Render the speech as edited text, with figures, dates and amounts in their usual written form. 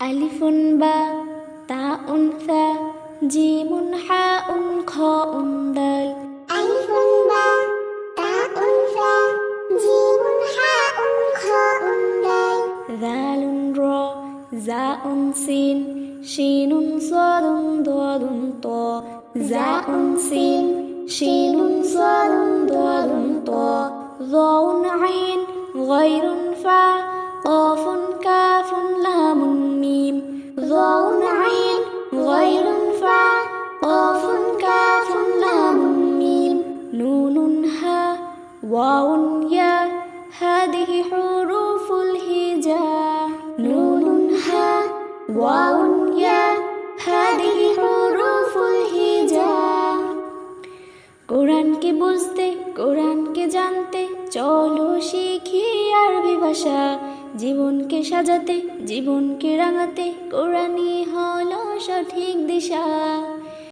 আলিফুন বা তাউন সা জিমুন হাউন খাউন দাল। আলিফুন বা তাউন সা জিমুন হাউন খাউন দাল। দালুন র জাউন সিন শিনুন সাদুন দাদুন ত। জাউন সিন শিনুন সাদুন দাদুন ত। ظاء عين غير فا قاف كاف لام ميم. ظاء عين غير فا قاف كاف لام ميم. نون ها واو يا هذه حروف الهجاء. نون ها واو يا هذه حروف الهجاء. কোরআনকে বুঝতে কোরআনকে জানতে চলো শিখি আরবি ভাষা। জীবনকে সাজাতে জীবনকে রাঙাতে কোরআনই হলো সঠিক দিশা।